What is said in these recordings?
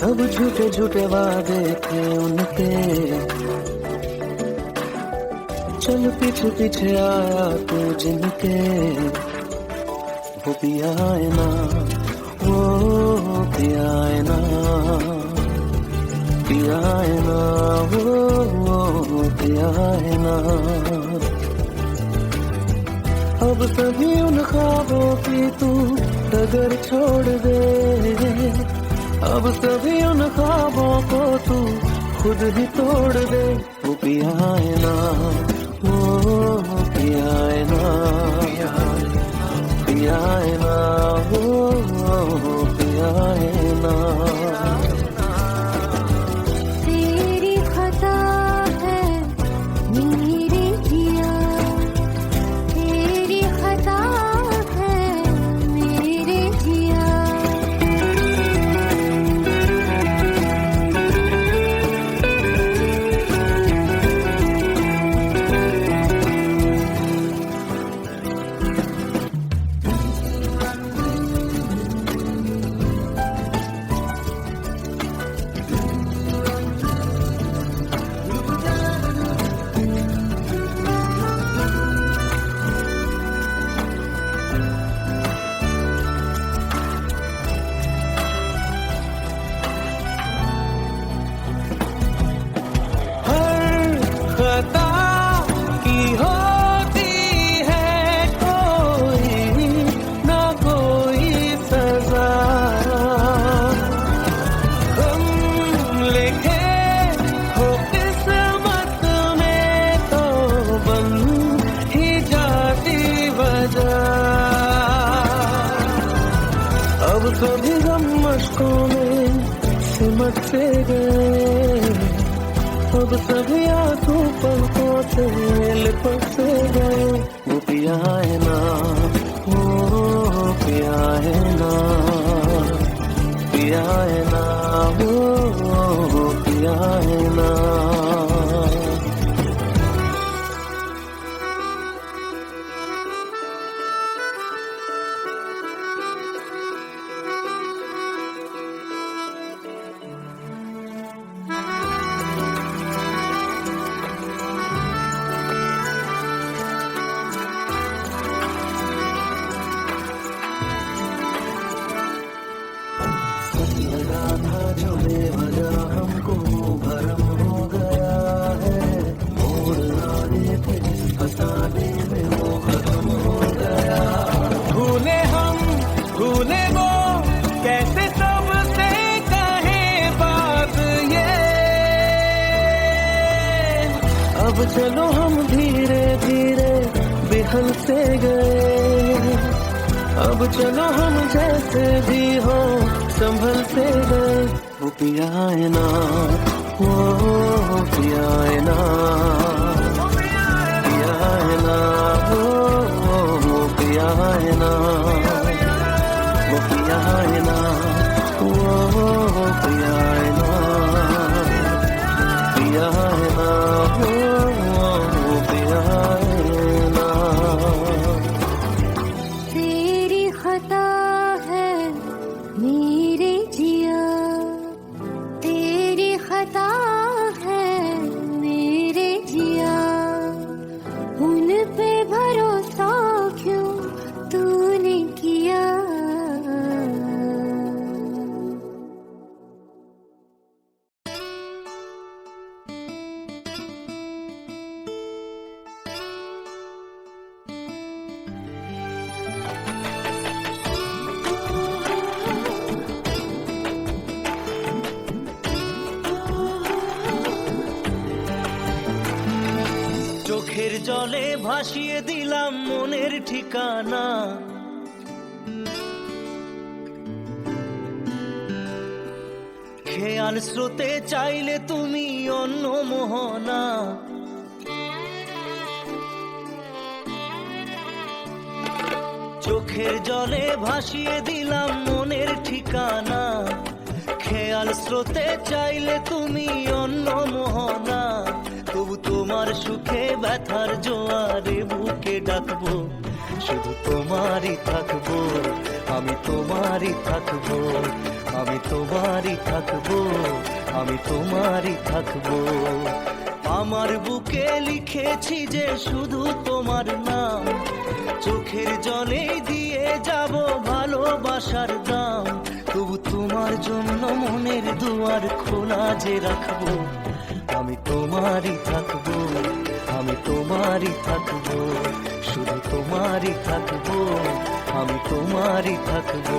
सब झूठे झूठे वादे थे उनके, चल पीछे पीछे आया तू जिनके, वो पिया है ना, वो पिया है ना, पिया है ना, वो पिया है ना। अब सभी उन ख्वाबों की तू डगर छोड़ दे, अब सभी उन ख्वाबों को तू खुद ही तोड़ दे। वो पिया है ना, वो पिया है ना, पिया है ना, वो पिया है ना। कभी गम मशकों में सिमट से गए, अब सभी आंसू पलकों से लिपट से गए। वो पिया है ना, वो पिया है ना, पिया है ना, वो पिया है ना। जो बेवजह हमको भरम हो गया है, मोड़ लाने थे जिस फसाने में वो खत्म हो गया। भूले हम भूले वो कैसे सबसे कहे बात ये, अब चलो हम धीरे धीरे बिहल से गए, अब चलो हम जैसे भी हो संभल से गए। वो पिया है ना, वो पिया है ना, पिया है ना, वो पिया है ना, वो पिया है ना, वो पिया है ना, पिया है ना, वो पिया है ना। तेरी खता है मेरे जिया, तेरी खता है मेरे जिया, उन पे भरोसा क्यों तूने किया। চোখের জলে ভাসিয়ে দিলাম মনের ঠিকানা, খেয়াল স্রোতে চাইলে তুমি অন্য মোহনা। চোখের জলে ভাসিয়ে দিলাম মনের ঠিকানা, খেয়াল স্রোতে চাইলে তুমি অন্য মোহনা। তবু তোমার সুখে ব্যথার জোয়ারে বুকে ডাকবো, শুধু তোমারই থাকবো, আমি তোমারই থাকবো, আমি তোমারই থাকবো, আমি তোমারই থাকবো। আমার বুকে লিখেছি যে শুধু তোমার নাম, চোখের জলে দিয়ে যাব ভালোবাসার দাম। তবু তোমার জন্য মনের দুয়ার খোলা যে রাখবো, আমি তোমারই থাকবো, আমি তোমারই থাকবো, শুধু তোমারই থাকবো, আমি তোমারই থাকবো।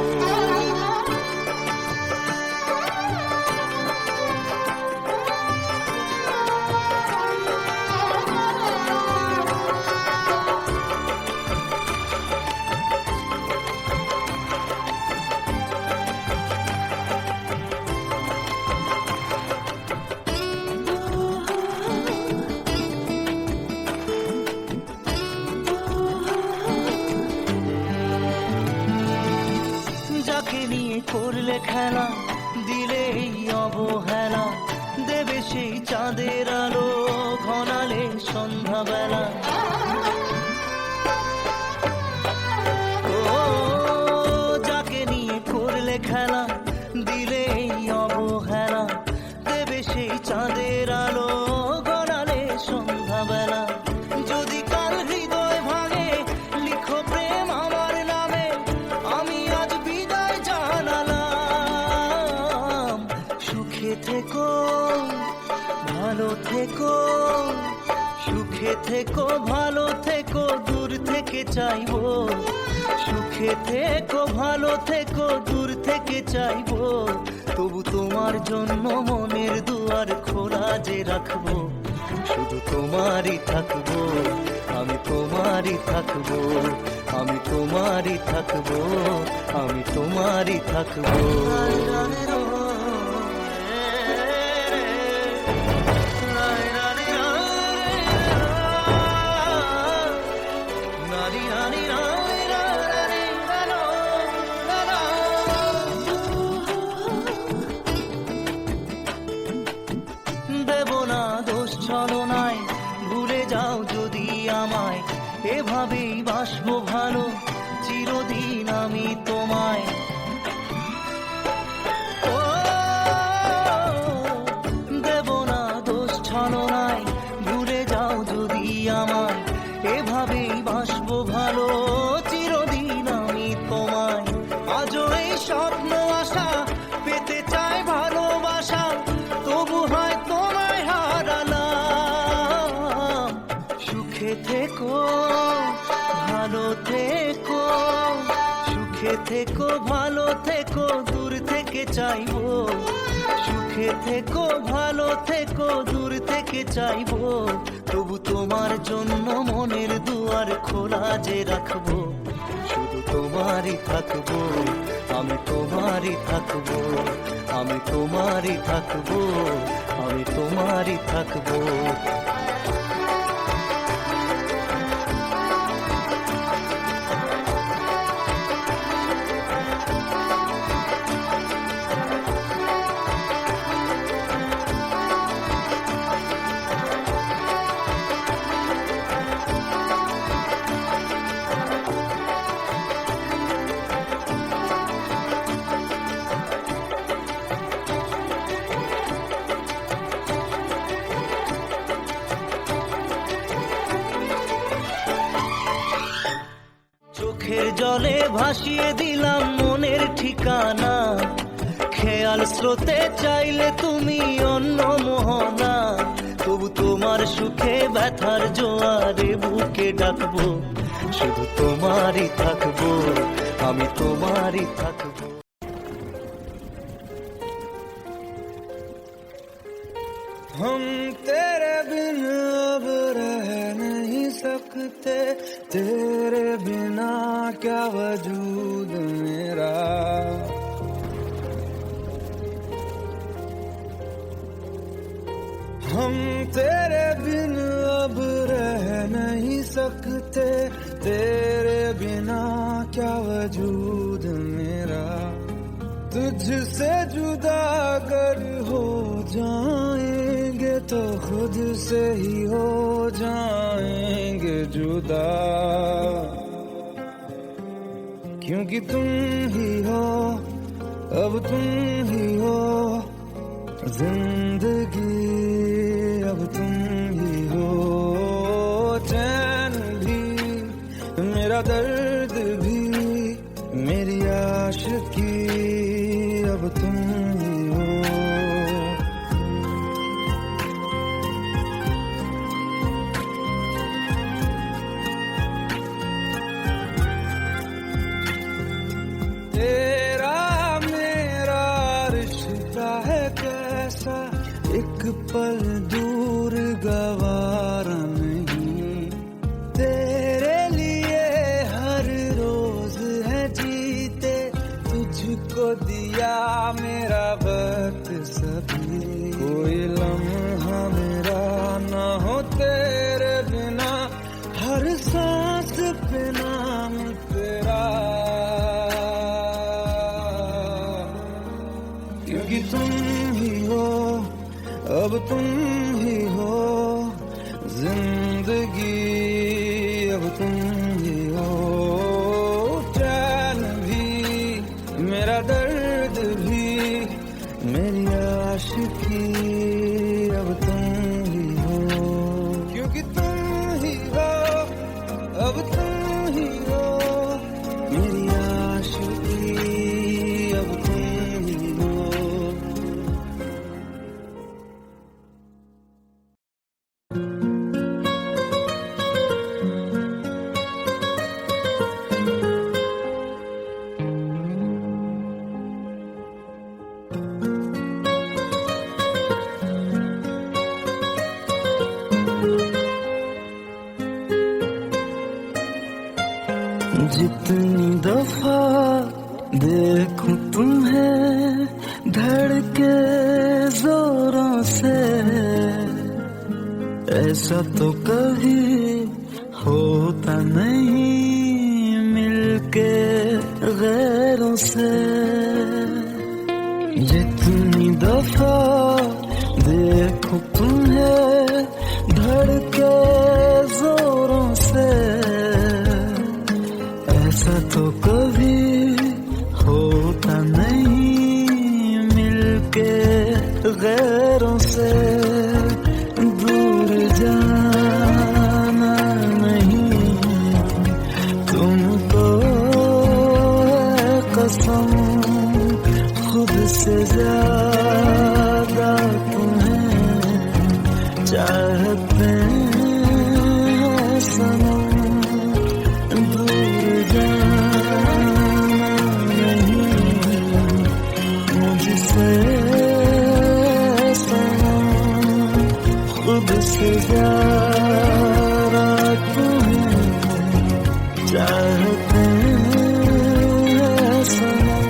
যাকে নিয়ে করলে খেলা, দিলে এই অবহেলা, দেবে সেই চাঁদের আলো ঘনালে সন্ধ্যাবেলা। ও যাকে নিয়ে করলে খেলা, দিলে এই অবহেলা, দেবে সেই চাঁদের আলো ঘনালে সন্ধ্যাবেলা। যদি কাল হৃদয় ভাঙে, লিখো প্রেম আমার নামে, আমি আজ বিদায় জানালাম। সুখে থেকো, ভালো থেকো, সুখে থেকো, ভালো থেকো, দূর থেকে চাইবো। সুখে থেকো, ভালো থেকো, দূর থেকে চাইবো। তবু তোমার জন্য মনের দুয়ার খোলা যে রাখবো, শুধু তোমারই থাকবো, আমি তোমারই থাকবো, আমি তোমারই থাকবো, আমি তোমারই থাকবো। দেব না দোষ ছলনায়, ভুলে যাও যদি আমায়, এভাবেই বাসবো ভালো চিরদিন আমি তোমায়। ও দেব না দোষ ছলনায়, ভুলে যাও যদি আমায়, এভাবেই বাসবো ভালো চিরদিন আমি তোমায়। আজও এই স্বপ্ন আশা, পেতে চাই ভালোবাসা, তবু হয় তোমায় হারালাম। সুখে থেকো, ভালো থেকো, সুখে থেকো, ভালো থেকো, দূর থেকে চাইবো। সুখে থেকো, ভালো থেকো, দূর থেকে চাইবো। তবু তোমার জন্য মনের দুয়ার খোলা যে রাখবো, শুধু তোমারই থাকবো, আমি তোমারই থাকবো, আমি তোমারই থাকবো, আমি তোমারই থাকবো। চোখের জলে ভাসিয়ে দিলাম মনের ঠিকানা, খেয়াল স্রোতে চাইলে তুমি অন্য মোহনা। তবু তোমার সুখে ব্যথার জোয়ারে বুকে ডাকবো, শুধু তোমারই থাকবো, আমি তোমারই থাকবো। हम तेरे बिन अब रह नहीं सकते, तेरे बिना क्या वजूद मेरा। हम तेरे बिन अब रह नहीं सकते, तेरे बिना क्या वजूद मेरा। तुझसे जुदा अगर हो जाएंगे तो खुद से ही हो जाएंगे जुदा, क्योंकि तुम ही हो अब तुम ही हो जिंदगी, अब तुम ही हो चैन भी, मेरा दर्द भी, मेरी आशिकी, अब तुम ही हो। तेरा मेरा रिश्ता है कैसा, एक पल दूर गवारा नहीं, तेरे लिए हर रोज है जीते, तुझको दिया मेरा वक्त सभी, कोई लम्हा मेरा ना हो तेरे बिना, हर सांस पे नाम तेरा, क्योंकि तुम ही हो, अब तुम ही हो जिंदगी, अब तुम ही हो चैन भी, मेरा दर्द भी, मेरी आशिकी, अब तुम ही हो, क्योंकि तुम ही हो, अब तुम ही हो मेरी आशिकी, अब तुम ही हो। जितनी दफा देखूं तुम्हें धड़के जोरों से, ऐसा तो कभी होता नहीं मिलके गैरों से। जितनी दफा देखूं तुम्हें धड़के जोरों से, ऐसा तो कभी होता नहीं मिलके गैरों से। दूर जाना नहीं तुमको है कसम, खुद से ज्यादा तुम्हें चाहते हैं सनम। दूर जाना नहीं मुझसे सनम, खुद से ज्यादा तुम्हें चाहते हैं सनम।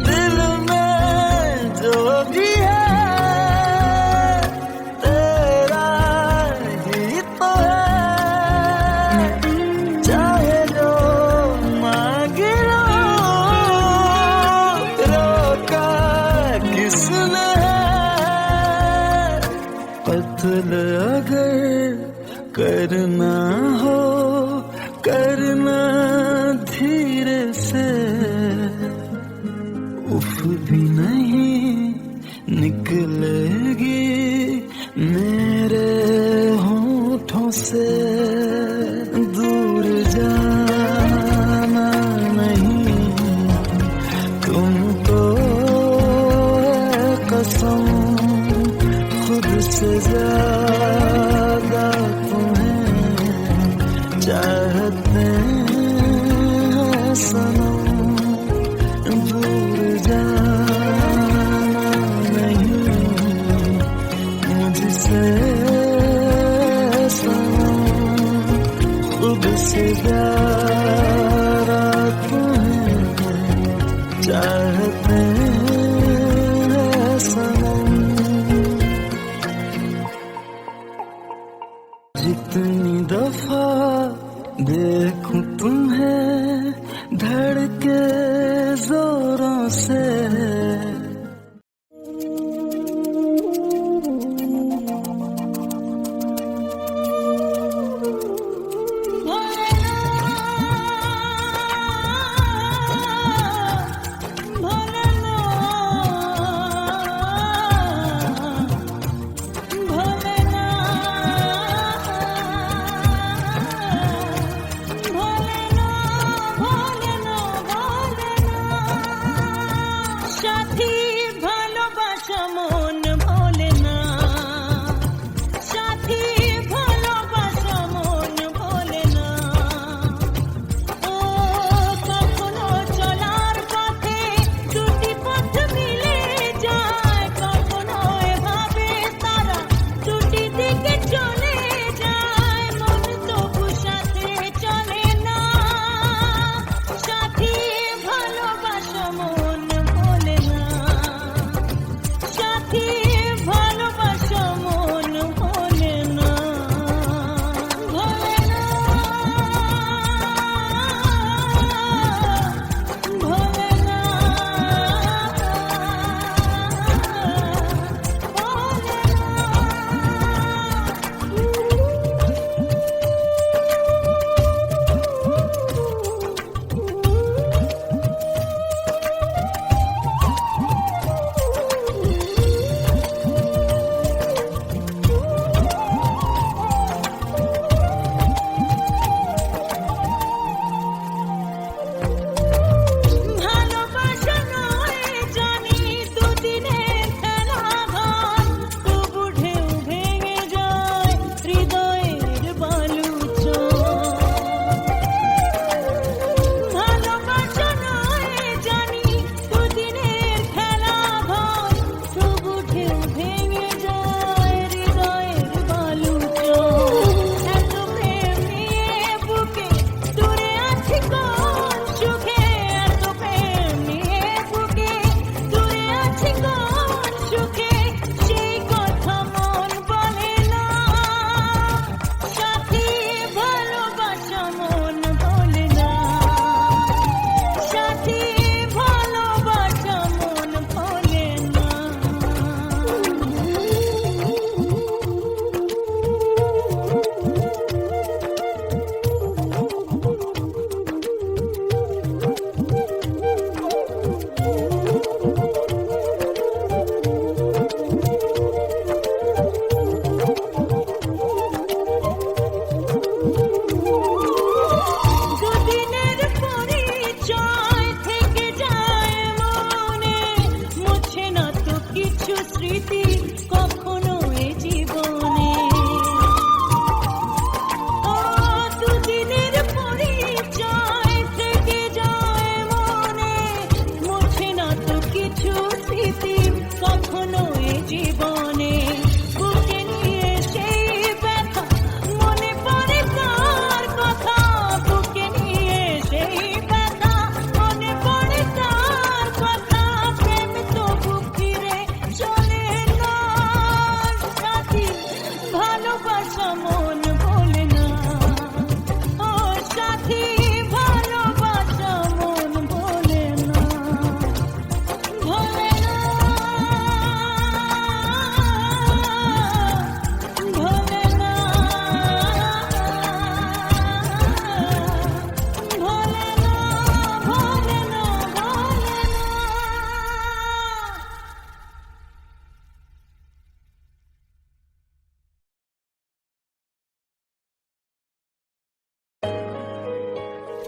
दिल धड़के जोरों से।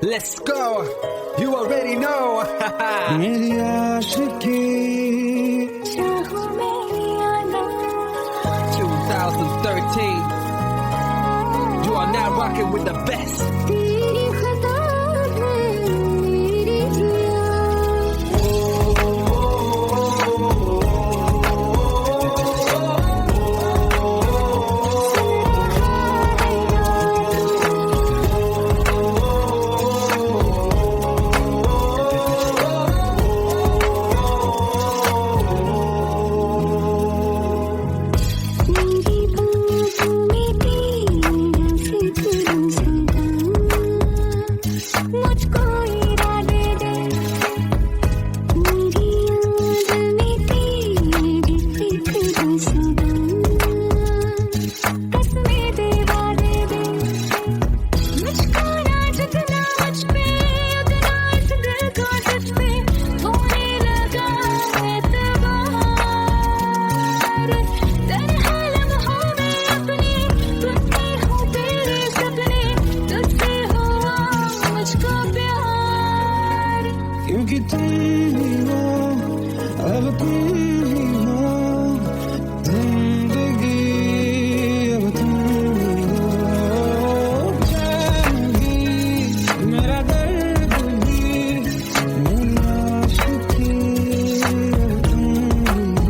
Let's go. You already know. मेरी आशिकी 2013. You are now rocking with the best. तेरी खता है मेरी जिया मेरी बाहों में तेरा फिक्र सदा इरादे दे मेरी याद में तेरी फिक्र सदा कसमें दे वादे दे मुझको ना जितना मुझ पे उतना इस दिल को तुझ पे होने लगा एतबार तन्हा लम्हों में अपने बुनती हूँ तेरे सपने तुझसे हुआ मुझको प्यार क्योंकि तुम ही हो, अब तुम ही हो जिंदगी, अब तुम ही हो चैन भी, मेरा दर्द भी, मेरी आशिकी, अब तुम ही हो।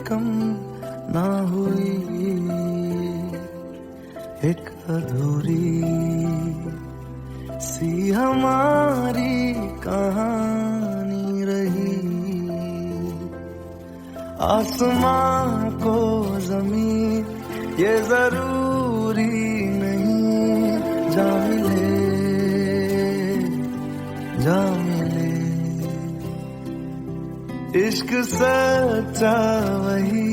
कम ना हुई, एक अधूरी सी हमारी कहानी रही। आसमां को जमीन ये जरूरी नहीं, जा मिले जा मिले। इश्क सच्चा वही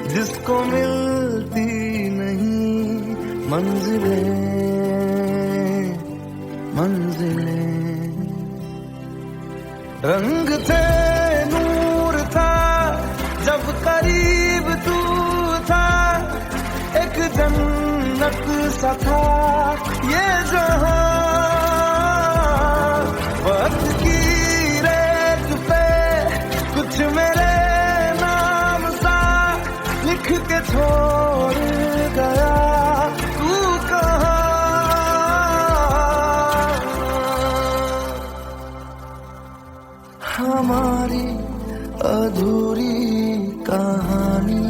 जिसको मिलती नहीं मंजिलें मंजिलें। रंग थे नूर था जब करीब तू था, एक जन्नत सा था ये जहां। वक्त की रेत पे कुछ मेरे नाम सा लिख के छोड़ गया तू कहाँ। हमारी अधूरी कहानी,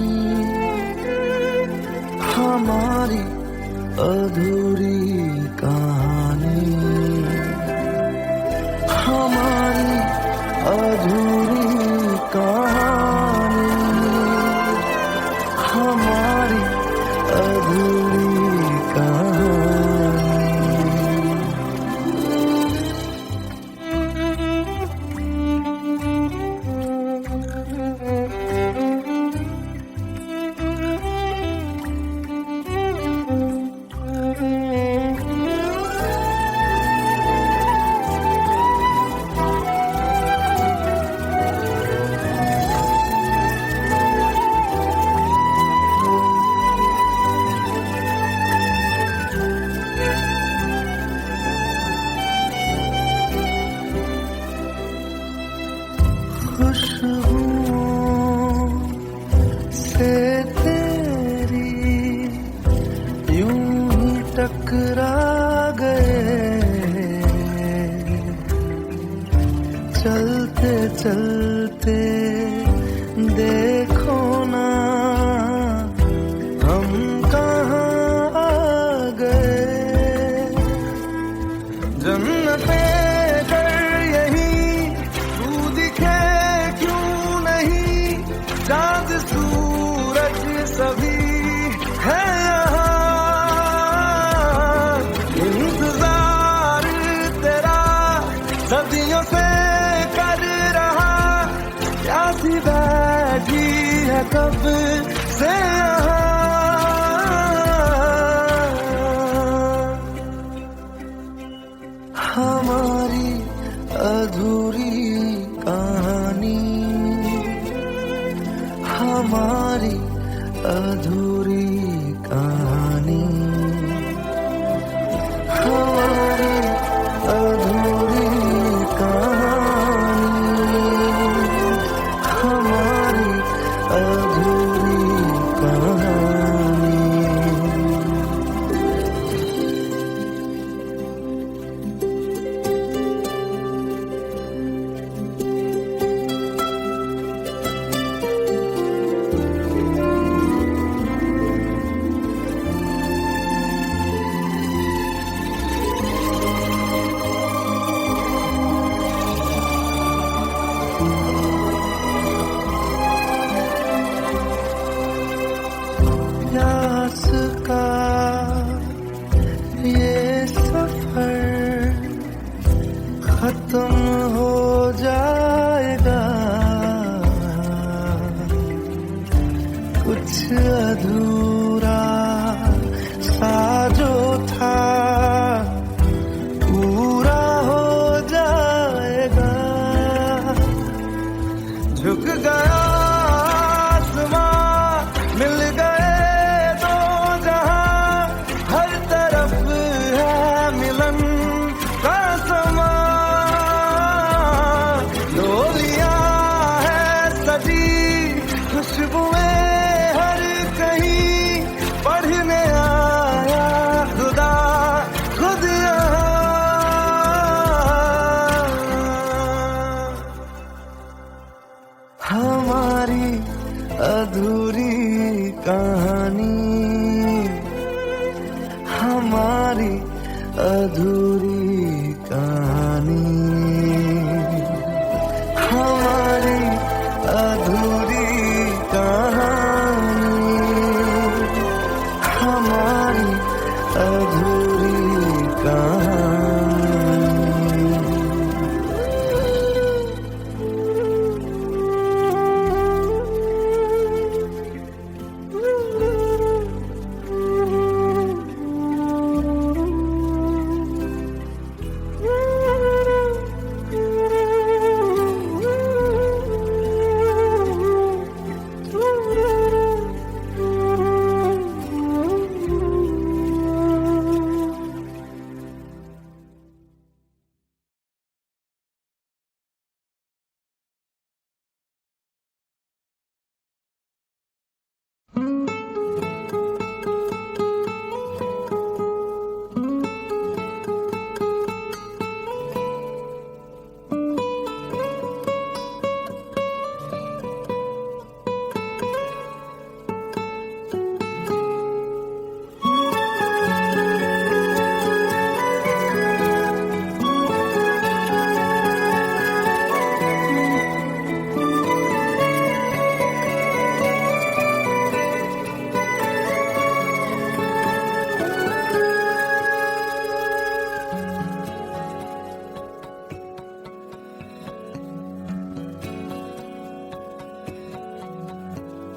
हमारी अधूरी कहानी, हमारी अधूरी कहानी, हमारी अधूरी कहानी। खुशबुओं से तेरी यूं ही टकरा गए, चलते चलते देखो ना हम कहाँ आ गए। जन्नते चाँद सूरज सभी है यहाँ, इंतजार तेरा सदियों से कर रहा, प्यासी बैठी है कब से यहाँ। हमारी अधूरी कहानी, हमारी अधूरी कहानी, हमारी अधूरी कहानी, हमारी अधूरी कहानी। प्यास का ये सफर खत्म हो जाएगा, कुछ अधूरा सा जो था पूरा हो जाएगा। झुक गया आसमां, मिल गए दो जहां, हर तरफ है मिलन का समा। डोलियां है सजी खुशबुएं हर कहीं, पढ़ने आया खुदा खुद यहाँ। हमारी अधूरी कहानी, हमारी अधूरी कहानी, हमारी अधूरी कहानी, हमारी अधूरी कहानी।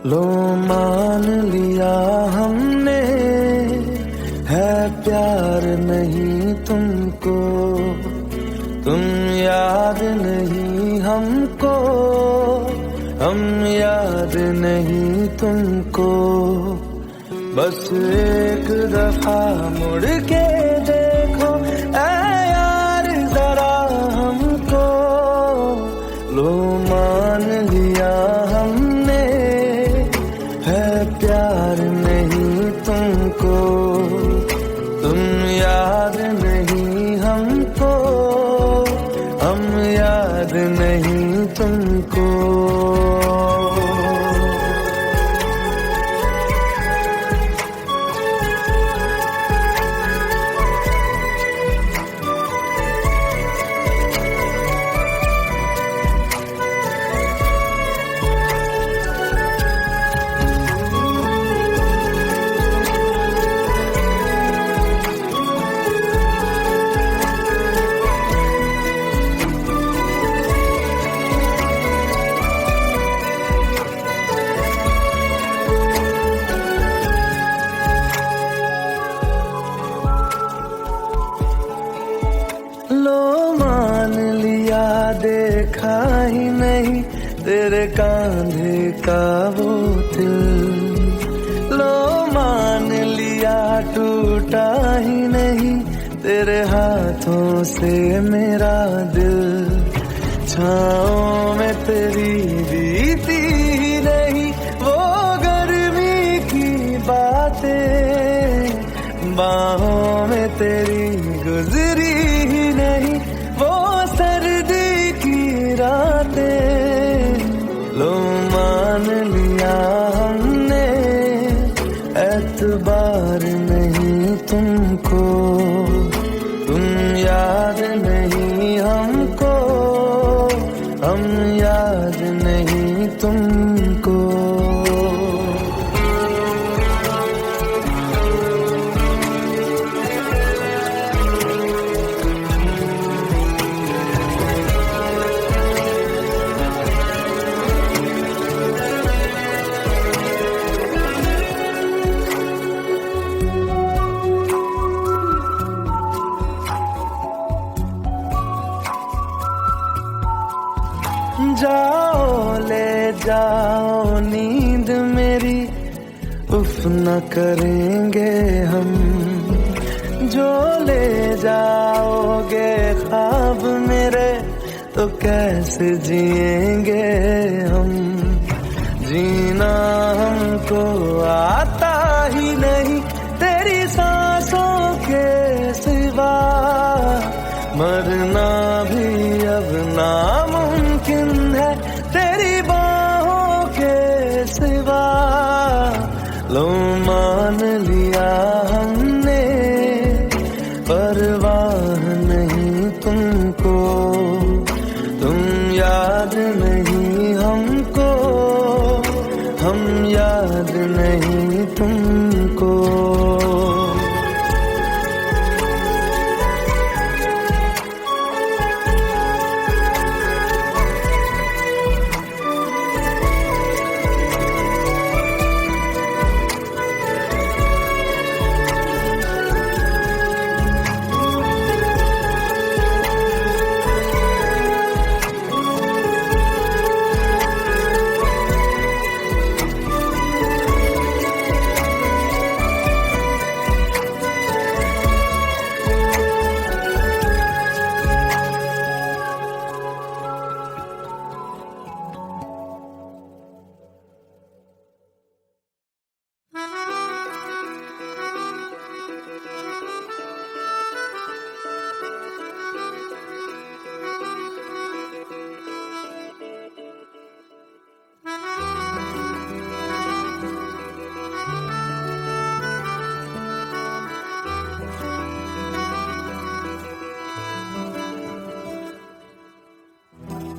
लो मान लिया हमने, है प्यार नहीं तुमको, तुम याद नहीं हमको, हम याद नहीं तुमको। बस एक दफा मुड़ के देखो ऐ यार जरा हमको। लो मान लिया हमने, है प्यार नहीं तुमको, तुम याद नहीं हमको, हम याद नहीं तुमको। लो मान लिया देखा ही नहीं तेरे कांधे का वो दिल, लो मान लिया टूटा ही नहीं तेरे हाथों से मेरा दिल। छाँव में तेरी बीती ही नहीं वो गर्मी की बातें, बाहों में तेरी गुजरी ही नहीं वो सर्दी की रातें। लो मान लिया हमने, एतबार नहीं तुमको, तुम याद नहीं हमको, हम याद नहीं तुमको। जाओ ले जाओ नींद मेरी, उफ न करेंगे हम। जो ले जाओगे ख्वाब मेरे तो कैसे जिएंगे हम। जीना हमको आता ही नहीं तेरी सांसों के सिवा, मरना भी अब नामुमकिन है तेरी बाहों के सिवा लो मान लिया हमने, परवाह नहीं तुमको, तुम याद नहीं हमको, हम याद नहीं तुमको।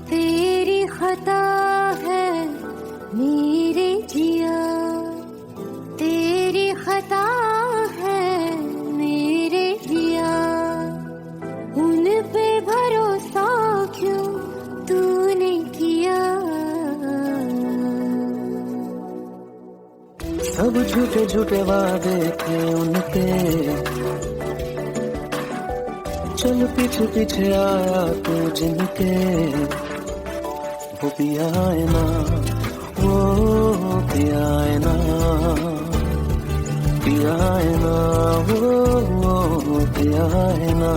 तेरी खता है मेरे जिया, तेरी खता है मेरे जिया, उन पे भरोसा क्यों तूने किया। सब झूठे झूठे वादे थे उनके, चल पीछे पीछे आया तू जिनके, वो पिया है ना, वो पिया है ना, पिया है ना, वो पिया है ना।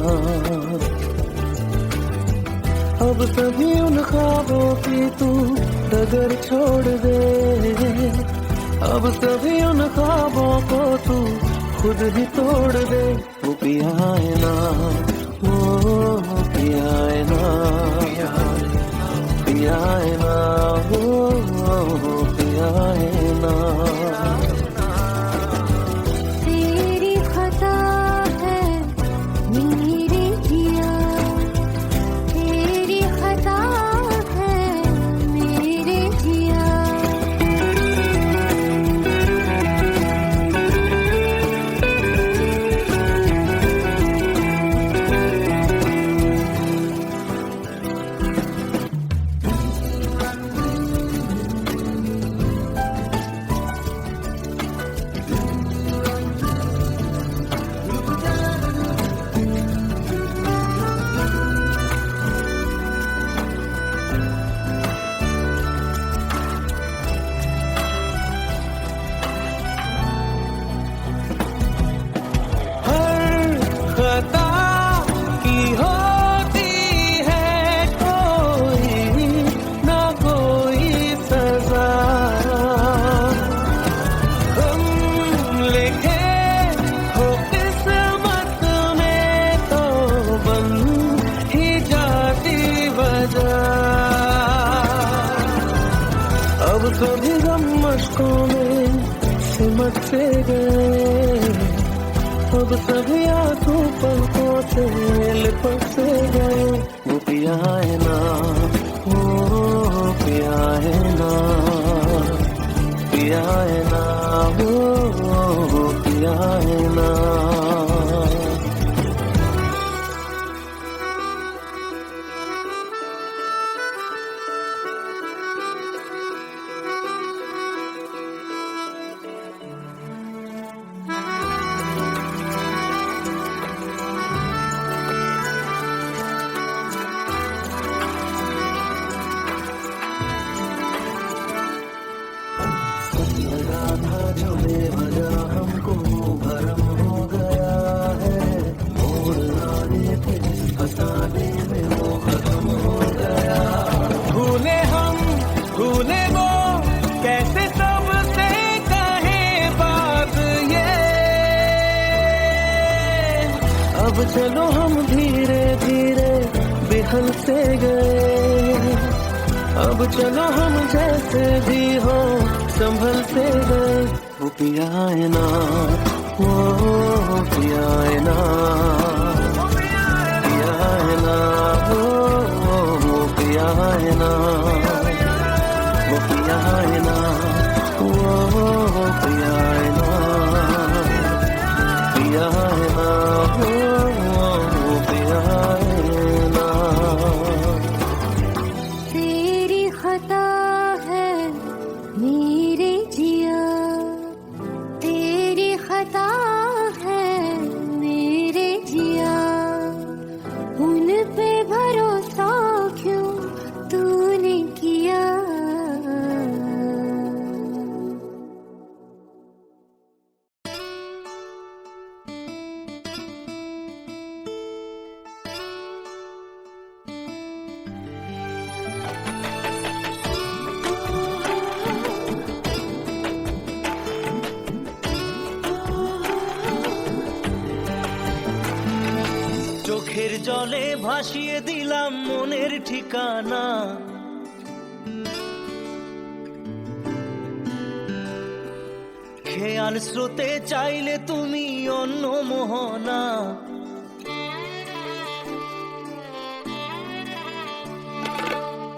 अब सभी उन ख्वाबों की तू डगर छोड़ दे, अब सभी उन ख्वाबों को तू खुद ही तोड़ दे। वो पिया है ना, वो पिया है ना, पिया है ना, वो पिया है ना। तेरी खता है मेरे जिया, तेरी खता है मेरे जिया। अब सभी गम मशकों में सिमट से गए, अब सभी आंसू पलकों से लिपट से गए। वो पिया है ना, वो पिया है ना, पिया है ना, वो पिया है ना। जो बेवजह हमको भरम हो गया है, मोड़ लाने थे फसाने में वो खत्म हो गया। भूले हम भूले वो कैसे सबसे कहे बात ये, अब चलो हम धीरे धीरे बिहल से गए, अब चलो हम जैसे भी हो संभल से गए। वो पिया है ना, वो पिया है ना, पिया है ना, वो पिया है ना, वो पिया है ना, वो पिया है ना, पिया है ना, वो पिया है ना। तेरी खता है मेरे जिया, तेरी खता है मेरे जिया, उन पे भरोसा क्यों तूने किया। চোখের জলে ভাসিয়ে দিলাম মনের ঠিকানা, খেয়াল স্রোতে চাইলে তুমি অন্য মোহনা।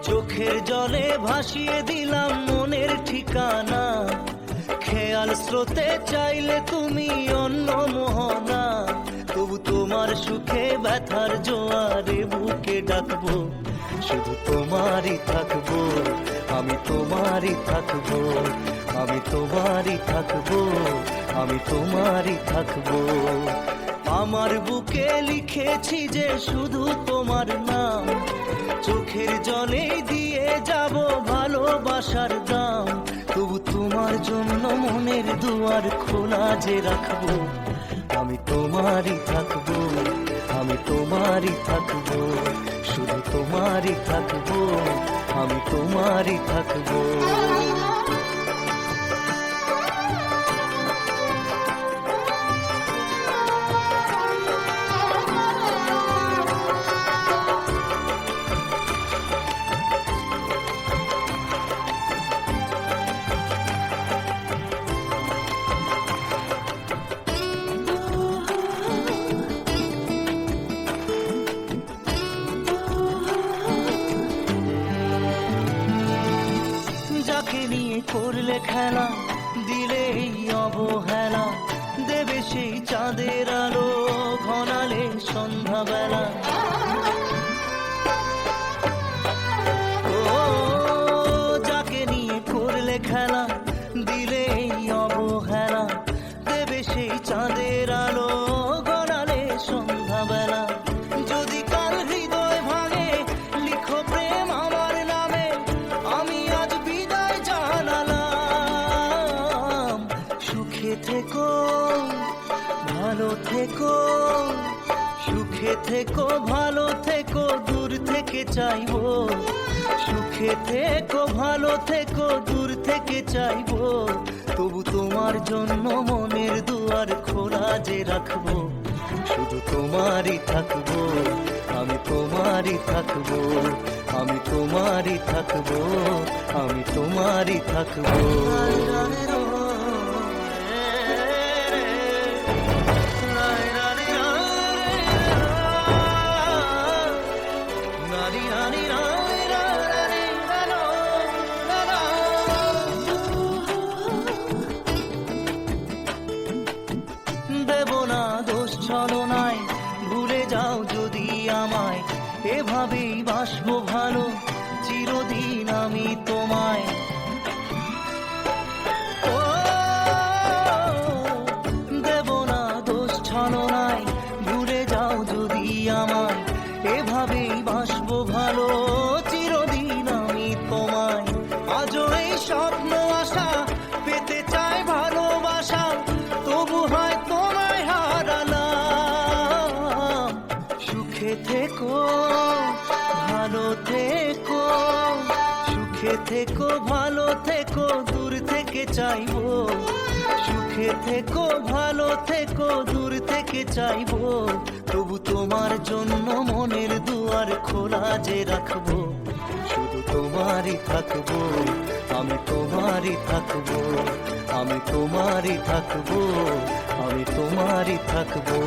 চোখের জলে ভাসিয়ে দিলাম মনের ঠিকানা, খেয়াল স্রোতে চাইলে তুমি অন্য মোহনা। তবু তোমার সুখে ব্যথার জোয়ারে বুকে ডাকবো, শুধু তোমারই থাকবো, আমি তোমারই থাকবো, আমি তোমারই থাকবো, আমি তোমারই থাকবো। আমার বুকে লিখেছি যে শুধু তোমার নাম, চোখের জলে দিয়ে যাব ভালোবাসার দাম। তবু তোমার জন্য মনের দুয়ার খোলা যে রাখবো, আমি তোমারই থাকবো, আমি তোমারই থাকবো, শুধু তোমারই থাকবো, আমি তোমারই থাকবো। যাকে নিয়ে করলে খেলা, দিলে এই অবহেলা, দেবে সেই চাঁদের আলো ঘনালে সন্ধ্যাবেলা। ও যাকে নিয়ে করলে খেলা, দিলে এই অবহেলা, দেবে সেই চাঁদের আলো ঘনালে সন্ধ্যাবেলা। যদি কাল হৃদয় ভাঙে লিখো প্রেম আমার নামে, আমি আজ বিদায় জানালাম। সুখে থেকো ভালো থেকো, সুখে থেকো ভালো থেকো, দূর থেকে চাইবো। সুখে থেকো ভালো থেকো, দূর থেকে চাইবো। তবু তোমার জন্য মনের দুয়ার খোলা যে রাখবো, শুধু তোমারই থাকবো, আমি তোমারই থাকবো, আমি তোমারই থাকবো, আমি তোমারই থাকবো। দেব না দোষ ছলনায়, ভুলে যাও যদি আমায়, এভাবেই বাসবো ভালো চিরদিন আমি তোমায়। ও দেব না দোষ ছলনায়, ভুলে যাও যদি আমায়, এভাবেই বাসবো ভালো চিরদিন আমি তোমায়। আজও এই স্বপ্ন আশা পেতে চাই ভালোবাসা, তবু হয় তোমায় হারালাম। সুখে থেকো ভালো থেকো, সুখে থেকো ভালো থেকো, দূর থেকে চাইবো। সুখে সুখে থেকো ভালো থেকো দূর থেকে চাইবো তবু তোমার জন্য মনের দুয়ার খোলা যে রাখবো শুধু তোমারই থাকবো আমি তোমারই থাকবো আমি তোমারই থাকবো আমি তোমারই থাকবো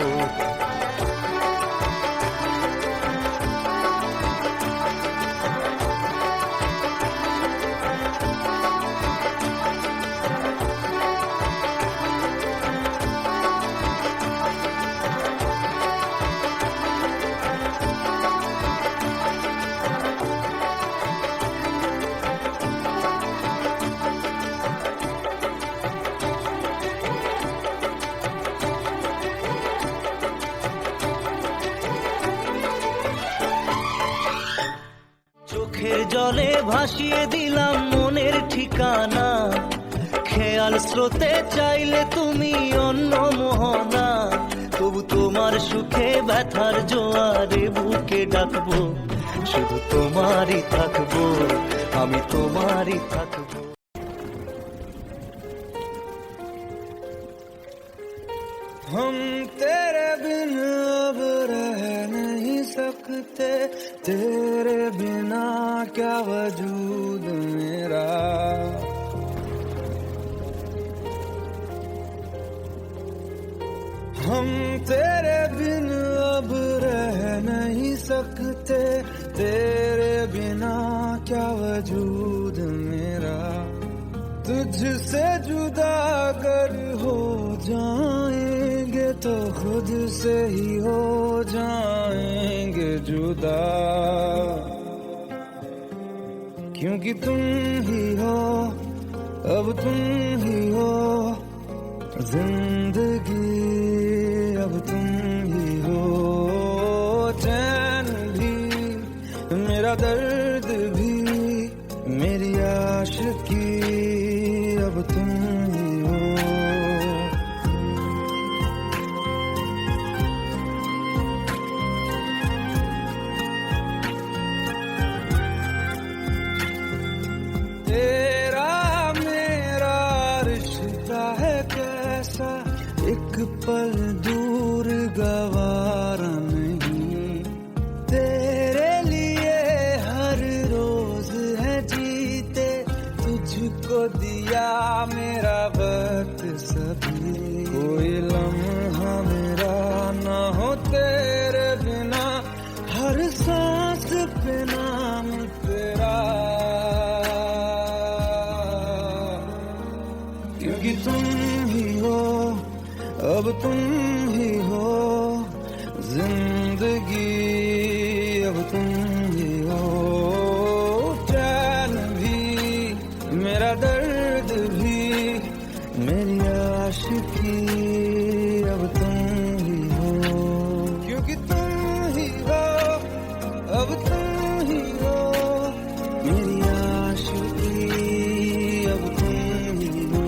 চোখের জলে ভাসিয়ে দিলাম মনের ঠিকানা খেয়াল স্রোতে চাইলে তুমি অন্য মোহনা তবু তোমার সুখে ব্যথার জোয়ারে বুকে ডাকবো শুধু তোমারই থাকবো আমি তোমারই থাকবো हम तेरे बिन अब रह नहीं सकते तेरे बिना क्या वजूद मेरा हम तेरे बिन अब रह नहीं सकते तेरे बिना क्या वजूद मेरा तुझसे जुदा अगर हो जाएंगे तो खुद से ही हो जाएंगे जुदा क्योंकि तुम ही हो अब तुम ही हो जिंदगी अब तुम ही हो चैन भी मेरा दर्द भी मेरी आशिकी अब तुम ही हो तेरा मेरा रिश्ता है कैसा एक पल दूर गवारा नहीं तेरे लिए हर रोज है जीते तुझको दिया मेरा वक्त सभी कोई लम्हा मेरा ना हो तेरे बिना हर सांस पे नाम तेरा क्योंकि तुम ही हो अब तुम ही हो जिंदगी अब तुम ही हो चैन भी मेरा दर्द भी मेरी आशिकी अब तुम ही हो क्योंकि तुम ही हो अब तुम ही हो मेरी आशिकी अब तुम ही हो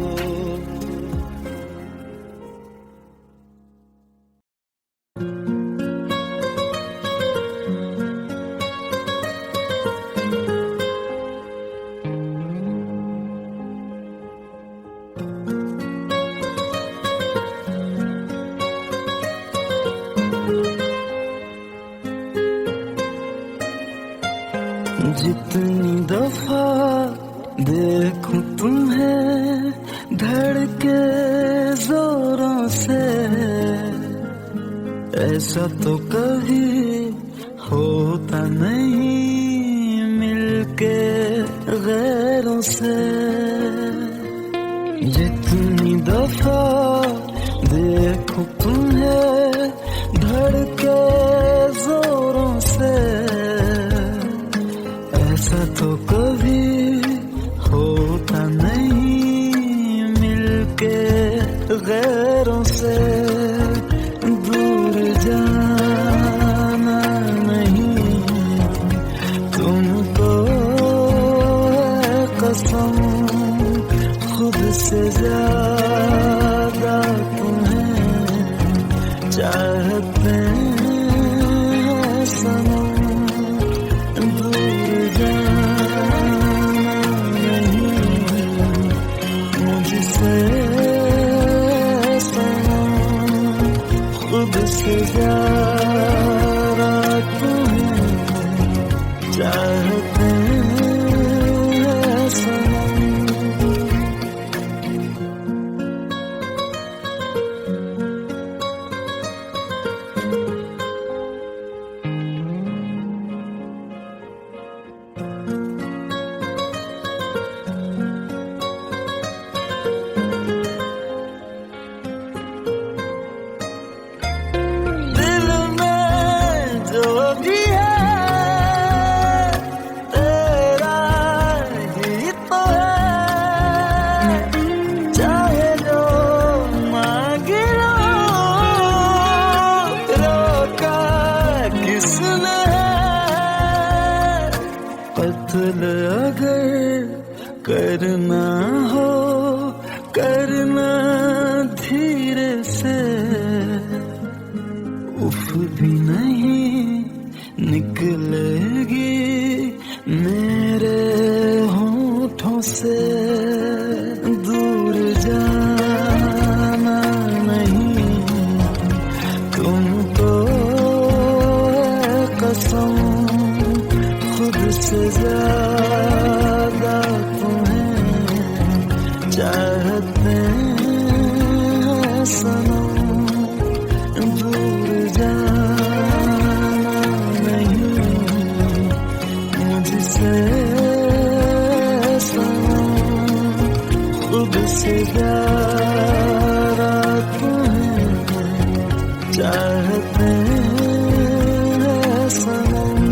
जितनी दफा देखूं तुम्हें धड़के जोरों से ऐसा तो कभी होता नहीं मिलके गैरों से जितनी दफा देखूं तुम्हें धड़के जोरों से ऐसा तो कभी होता नहीं मिलके गैरों से दूर जाना नहीं तुमको है कसम खुद से ज्यादा तुम्हें चाहते हैं सनम से ज्यादा तुम्हें चाहते हैं सनम। दिल में जो भी है तेरा ही तो है, चाहे जो मांग लो, रोका किसने है। कत्ल अगर करना हो करना धीरे से, उफ भी नहीं निकलेगी मेरे होठों से। दूर जाना नहीं तुमको है कसम, खुद से ज्यादा तुम्हें चाहते हैं सनम। दूर जाना नहीं मुझसे सनम, खुद से ज्यादा तुम्हें चाहते हैं सनम।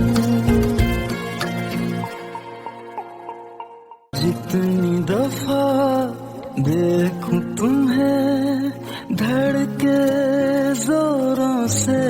जितनी दफा देखूं तुम्हें धड़के जोरों से,